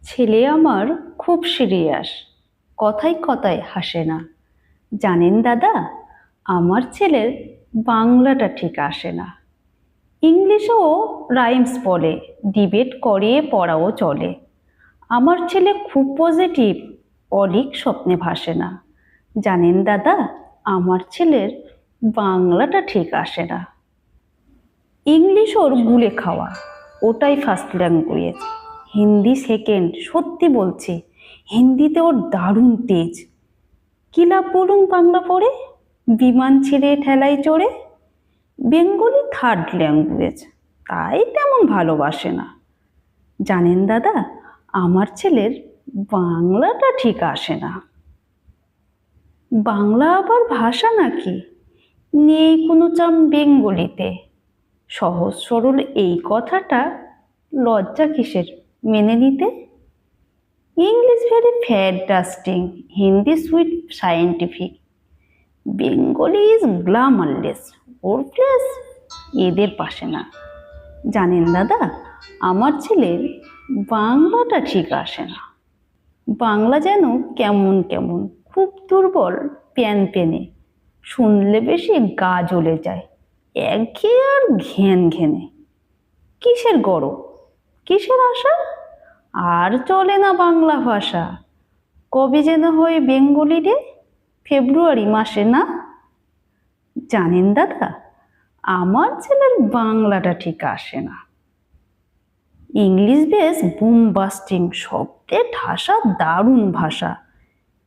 ছেলে আমার খুব সিরিয়াস, কথায় কথায় হাসে না। জানেন দাদা, আমার ছেলের বাংলাটা ঠিক আসে না। ইংলিশেও রাইমস বলে, ডিবেট করে পড়াও চলে। আমার ছেলে খুব পজিটিভ, অলিক স্বপ্নে ভাসে না। জানেন দাদা, আমার ছেলের বাংলাটা ঠিক আসে না। ইংলিশ ওর গুলে খাওয়া, ওটাই ফার্স্ট ল্যাঙ্গুয়েজ। হিন্দি সেকেন্ড, সত্যি বলছি। হিন্দিতে ওর দারুণ তেজ। কি লাভ বলুন বাংলা পড়ে, বিমান ছেড়ে ঠেলায় চড়ে। বেঙ্গলি থার্ড ল্যাঙ্গুয়েজ, তাই তেমন ভালোবাসে না। জানেন দাদা, আমার ছেলের বাংলাটা ঠিক আসে না। বাংলা আবার ভাষা নাকি? নেই কোনো চাম বেঙ্গলিতে। সহজ সরল এই কথাটা লজ্জা কিসের মেনে নিতে? English very fantastic, Hindi sweet scientific, Bengali is glamourless, worthless, এদের পাশে না। জানেন দাদা, আমার ছেলের বাংলাটা ঠিক আসে না। বাংলা যেন কেমন কেমন, খুব দুর্বল, প্যান পেনে, শুনলে বেশি গা জ্বলে যায়, একঘেয়ে আর ঘেন ঘেনে। কিসের গরব, কিসের আশা, আর চলে না বাংলা ভাষা। কবে যেন হয় বেঙ্গলি ডে, ফেব্রুয়ারি মাসে না? জানেন দাদা, আমার ছেলের বাংলাটা ঠিক আসে না। ইংলিশ বেশ বুমবাস্টিং, শব্দে ঠাসা দারুণ ভাষা।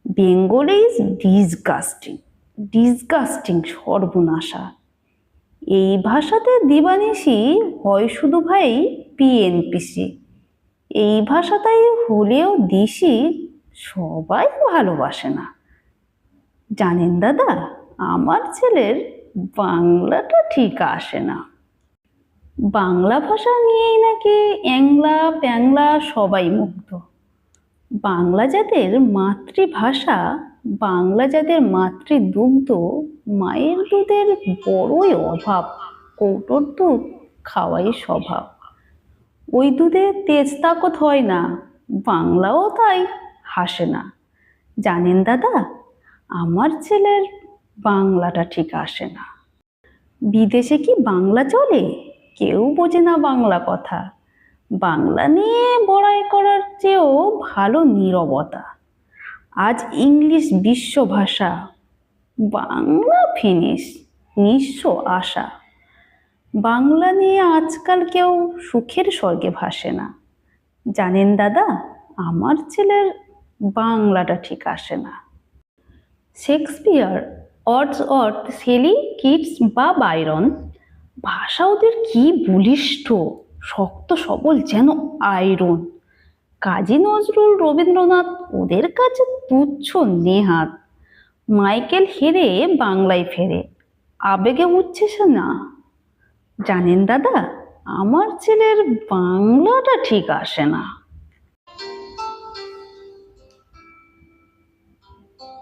বেঙ্গলি ইজ ডিসগাস্টিং, ডিসগাস্টিং সর্বনাশা। এই ভাষাতে দিবানিশি হয় শুধু ভাই পিএনপিসি। এই ভাষাটাই হলেও দিশি, সবাই ভালোবাসে না। জানেন দাদা, আমার ছেলের বাংলাটা ঠিক আসে না। বাংলা ভাষা নিয়েই নাকি অ্যাংলা প্যাংলা সবাই মুগ্ধ। বাংলা যাদের মাতৃভাষা, বাংলা যাদের মাতৃদুগ্ধ, মায়ের দুধের বড়ই অভাব, কৌটোর দুধ খাওয়াই স্বভাব। ওই দুধে তেজ তাকত হয় না, বাংলাও তাই হাসে না। জানেন দাদা, আমার ছেলের বাংলাটা ঠিক আসে না। বিদেশে কি বাংলা চলে? কেউ বোঝে না বাংলা কথা। বাংলা নিয়ে বড়াই করার চেয়েও ভালো নীরবতা। আজ ইংলিশ বিশ্বভাষা, বাংলা ফিনিশ, নিঃস্ব আশা। বাংলা নিয়ে আজকাল কেউ সুখের স্বর্গে ভাসে না। জানেন দাদা, আমার ছেলের বাংলাটা ঠিক আসে না। শেক্সপিয়ার, ওয়ার্ডসওয়ার্থ, শেলি, কিটস বা বাইরন, ভাষা ওদের কি বলিষ্ঠ, শক্ত সবল যেন আয়রন। কাজী নজরুল, রবীন্দ্রনাথ ওদের কাছে তুচ্ছ নেহাত। মাইকেল হেরে বাংলায় ফেরে, আবেগে উচ্ছ্বাসে না। জানেন দাদা, আমার ছেলের বাংলাটা ঠিক আসে না।